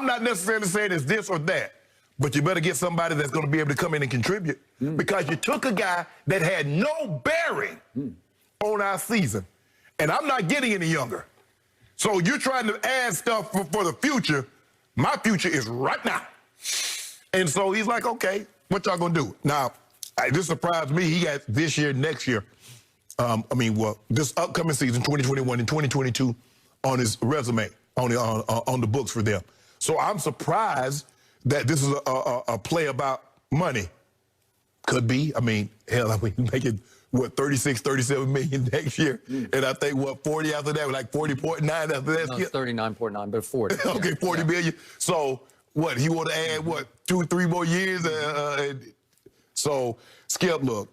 I'm not necessarily saying it's this or that, but you better get somebody that's going to be able to come in and contribute because you took a guy that had no bearing on our season, and I'm not getting any younger. So you're trying to add stuff for the future. My future is right now. And so he's like, okay, what y'all going to do? Now, this surprised me. He got this year, next year. This upcoming season, 2021 and 2022, on his resume, on the books for them. So I'm surprised that this is a play about money. Could be. I mean, hell, making, 36, 37 million next year. And I think, 40 after that, like 40.9 after that? No, it's 39.9, but 40. Okay, 40 million. So, he want to add, 2 or 3 more years? So, Skip, look,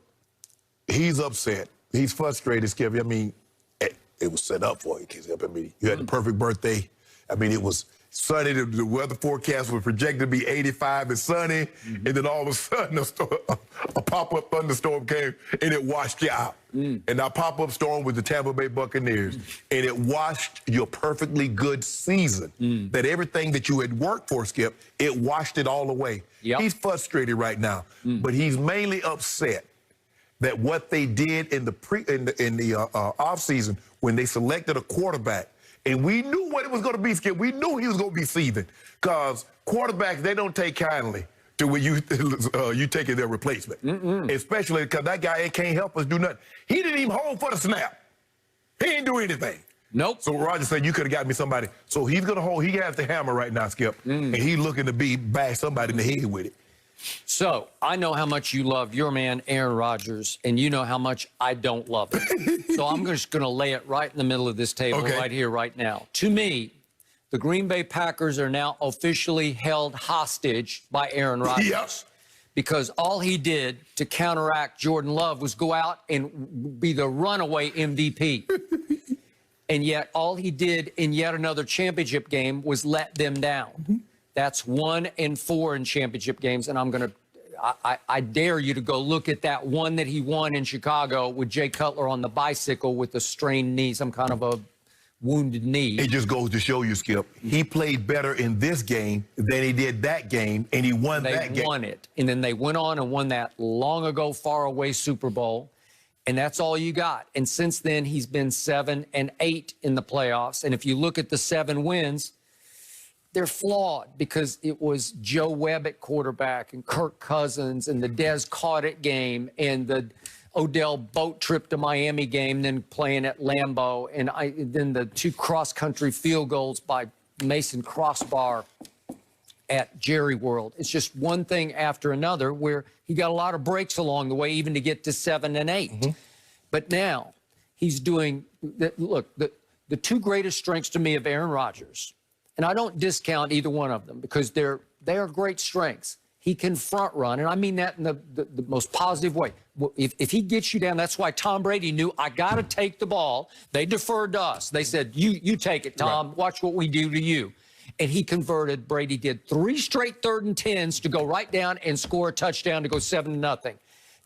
he's upset. He's frustrated, Skip. I mean, it was set up for you, Skip. I mean, you had the perfect birthday. I mean, it was sunny. The weather forecast was projected to be 85 and sunny. And then all of a sudden, a pop-up thunderstorm came, and it washed you out. And that pop-up storm was the Tampa Bay Buccaneers. And it washed your perfectly good season. That everything that you had worked for, Skip, it washed it all away. Yep. He's frustrated right now. But he's mainly upset that what they did in the offseason when they selected a quarterback, and we knew what it was going to be, Skip. We knew he was going to be seething because quarterbacks, they don't take kindly to when you taking their replacement, especially because that guy can't help us do nothing. He didn't even hold for the snap. He didn't do anything. Nope. So Rodgers said, you could have got me somebody. So he's going to hold. He has the hammer right now, Skip, and he's looking to bash somebody in the head with it. So I know how much you love your man, Aaron Rodgers, and you know how much I don't love him. So I'm just going to lay it right in the middle of this table right here, right now. To me, the Green Bay Packers are now officially held hostage by Aaron Rodgers. Yes. Because all he did to counteract Jordan Love was go out and be the runaway MVP. And yet all he did in yet another championship game was let them down. That's 1-4 in championship games, and I dare you to go look at that one that he won in Chicago with Jay Cutler on the bicycle with a strained knee, some kind of a wounded knee. It just goes to show you, Skip, he played better in this game than he did that game, and he won that game. They won it, and then they went on and won that long ago, far away Super Bowl, and that's all you got. And since then, he's been 7-8 in the playoffs, and if you look at the 7 wins, they're flawed because it was Joe Webb at quarterback and Kirk Cousins and the Dez Cauditt game and the Odell boat trip to Miami game, then playing at Lambeau, and then the 2 cross-country field goals by Mason Crossbar at Jerry World. It's just one thing after another where he got a lot of breaks along the way even to get to 7-8. But now he's doing, look, the 2 greatest strengths to me of Aaron Rodgers, and I don't discount either one of them because they are great strengths. He can front run, and I mean that in the most positive way. If he gets you down, that's why Tom Brady knew, I got to take the ball. They deferred to us. They said, you take it, Tom. Right. Watch what we do to you. And he converted. Brady did 3 straight 3rd and 10s to go right down and score a touchdown to go 7-0.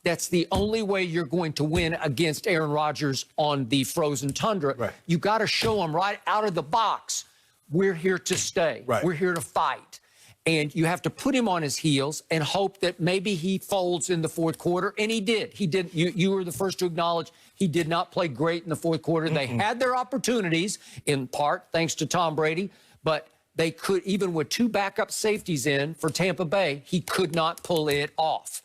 That's the only way you're going to win against Aaron Rodgers on the frozen tundra. Right. You got to show him right out of the box, we're here to stay. Right. We're here to fight. And you have to put him on his heels and hope that maybe he folds in the 4th quarter. And he did. He did. You were the first to acknowledge he did not play great in the 4th quarter. They had their opportunities, in part thanks to Tom Brady, but they could, even with 2 backup safeties in for Tampa Bay, he could not pull it off.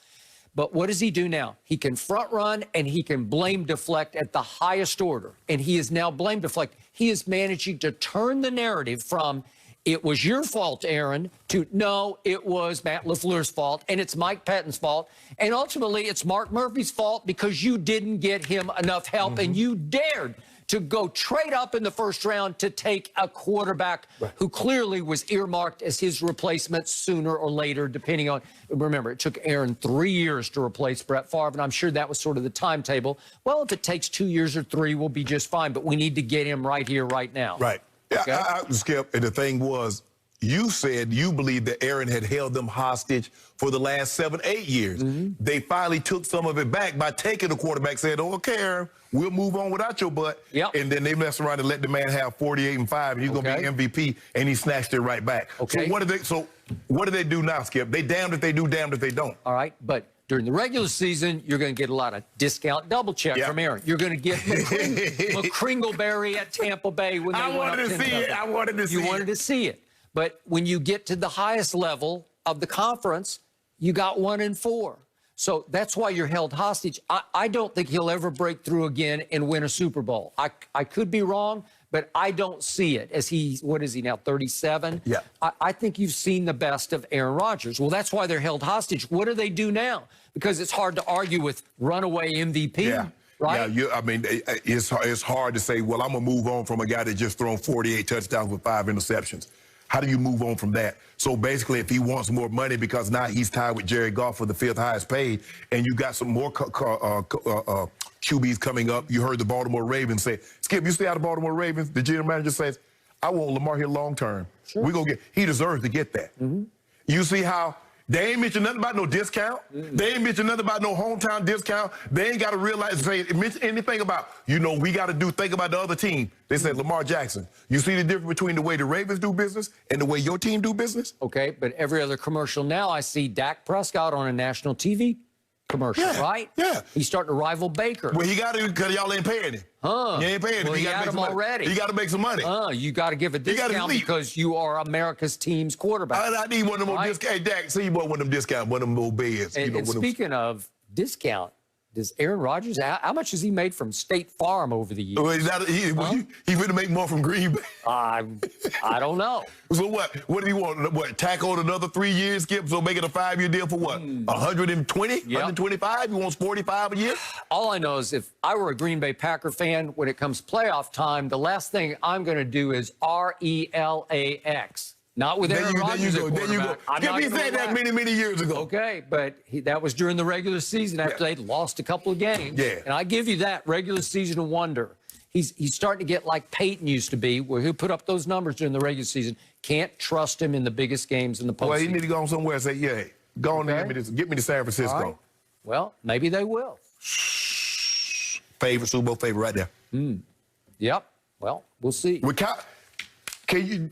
But what does he do now? He can front run and he can blame deflect at the highest order. And he is now blame deflect. He is managing to turn the narrative from it was your fault, Aaron, to no, it was Matt LaFleur's fault, and it's Mike Pettine's fault, and ultimately it's Mark Murphy's fault because you didn't get him enough help, and you dared to go trade up in the 1st round to take a quarterback who clearly was earmarked as his replacement sooner or later, depending on, remember, it took Aaron 3 years to replace Brett Favre, and I'm sure that was sort of the timetable. Well, if it takes 2 years or 3, we'll be just fine, but we need to get him right here, right now. Right. Okay? I Skip, and the thing was, you said you believe that Aaron had held them hostage for the last 7, 8 years. They finally took some of it back by taking the quarterback, said, oh, okay, Aaron, we'll move on without your butt. Yep. And then they messed around and let the man have 48 and 5, and he's going to be MVP, and he snatched it right back. Okay. So what do they do now, Skip? They damned if they do, damned if they don't. All right, but during the regular season, you're going to get a lot of discount double check from Aaron. You're going to get McCringleberry at Tampa Bay when they went up 10-0. I wanted to see it. You wanted to see it. But when you get to the highest level of the conference, you got 1-4. So that's why you're held hostage. I don't think he'll ever break through again and win a Super Bowl. I could be wrong, but I don't see it as what is he now, 37? Yeah. I think you've seen the best of Aaron Rodgers. Well, that's why they're held hostage. What do they do now? Because it's hard to argue with runaway MVP, right? Yeah, I mean, it's hard to say, well, I'm going to move on from a guy that just thrown 48 touchdowns with 5 interceptions. How do you move on from that? So basically, if he wants more money because now he's tied with Jared Goff for the 5th highest paid, and you got some more QBs coming up, you heard the Baltimore Ravens say, Skip, you stay out of Baltimore Ravens. The general manager says, I want Lamar here long term. Sure. He deserves to get that. You see how they ain't mentioned nothing about no discount. They ain't mentioned nothing about no hometown discount. They ain't got to mention anything about, we got to think about the other team. They said, Lamar Jackson, you see the difference between the way the Ravens do business and the way your team do business? Okay, but every other commercial now, I see Dak Prescott on a national TV commercial, right? Yeah. He's starting to rival Baker. Well, he got to, because y'all ain't paying him. You ain't paying him. Well, he got him already. He got to make some money. You got to give a discount because you are America's team's quarterback. I need one of them more discounts. Hey, Dak, see you want one of them discounts, one of them more beds. And speaking of discount, does Aaron Rodgers, how much has he made from State Farm over the years? Well, he would make more from Green Bay. I don't know. So what? What do you want? What, tack on another 3 years, Skip? So make it a 5-year deal for what? 120? 125? He wants 45 a year? All I know is if I were a Green Bay Packer fan, when it comes playoff time, the last thing I'm going to do is RELAX. Not with Aaron Rodgers at quarterback. He said that many years ago. Okay, but that was during the regular season after they'd lost a couple of games. Yeah. And I give you that, regular season wonder. He's starting to get like Peyton used to be, where he'll put up those numbers during the regular season. Can't trust him in the biggest games in the postseason. Well, he need to go on somewhere and say, yeah, go on and get me to San Francisco. Right. Well, maybe they will. Favorite, Super Bowl favorite right there. Yep. Well, we'll see. Can you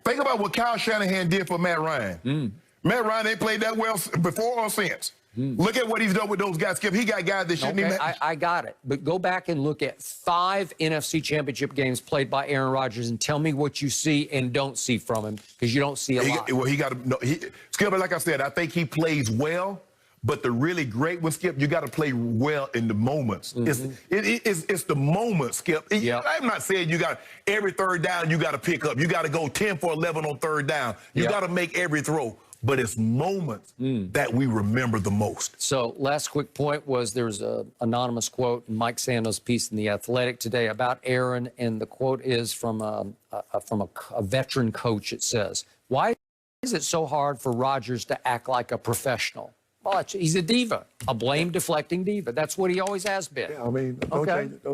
think about what Kyle Shanahan did for Matt Ryan? Matt Ryan ain't played that well before or since. Look at what he's done with those guys, Skip. He got guys that shouldn't even. I got it. But go back and look at 5 NFC Championship games played by Aaron Rodgers and tell me what you see and don't see from him, because you don't see a lot. Well, he got to. Skip, like I said, I think he plays well. But the really great one, Skip, you got to play well in the moments. It's the moments, Skip. I'm not saying you got every third down you got to pick up. You got to go 10 for 11 on third down. You got to make every throw. But it's moments that we remember the most. So last quick point was there's an anonymous quote in Mike Sando's piece in The Athletic today about Aaron, and the quote is from a veteran coach. It says, "Why is it so hard for Rodgers to act like a professional?" Well, he's a diva, a blame-deflecting diva. That's what he always has been. Yeah, I mean,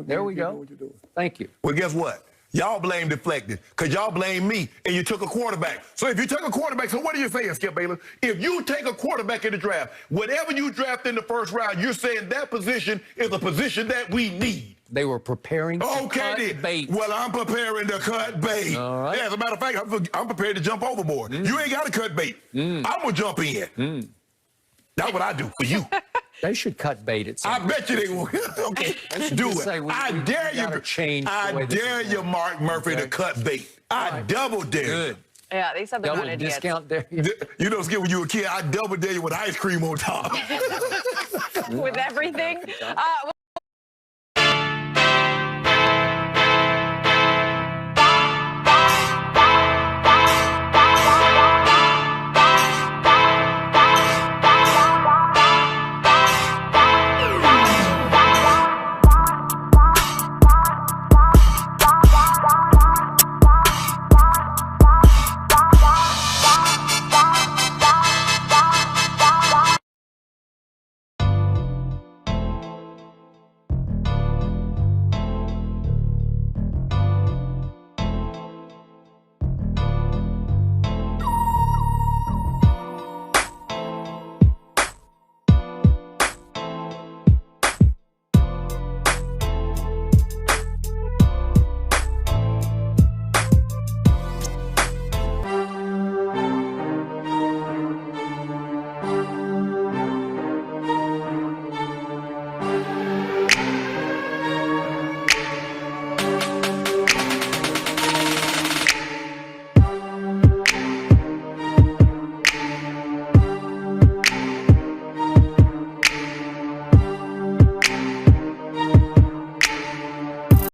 there we go. Thank you. Well, guess what? Y'all blame deflected because y'all blame me and you took a quarterback. So if you took a quarterback, so what are you saying, Skip Bayless? If you take a quarterback in the draft, whatever you draft in the first round, you're saying that position is a position that we need. They were preparing to cut bait. Well, I'm preparing to cut bait. All right. Yeah, as a matter of fact, I'm prepared to jump overboard. You ain't got to cut bait. I'm going to jump in. That's what I do for you. They should cut bait at some I bet you they will. Okay, do it. I dare you. I dare you, Mark Murphy, to cut bait. I double dare you. Good. Yeah, they said they're not idiots. Discount there. You know, Skip, when you were a kid, I double dare you with ice cream on top. With everything.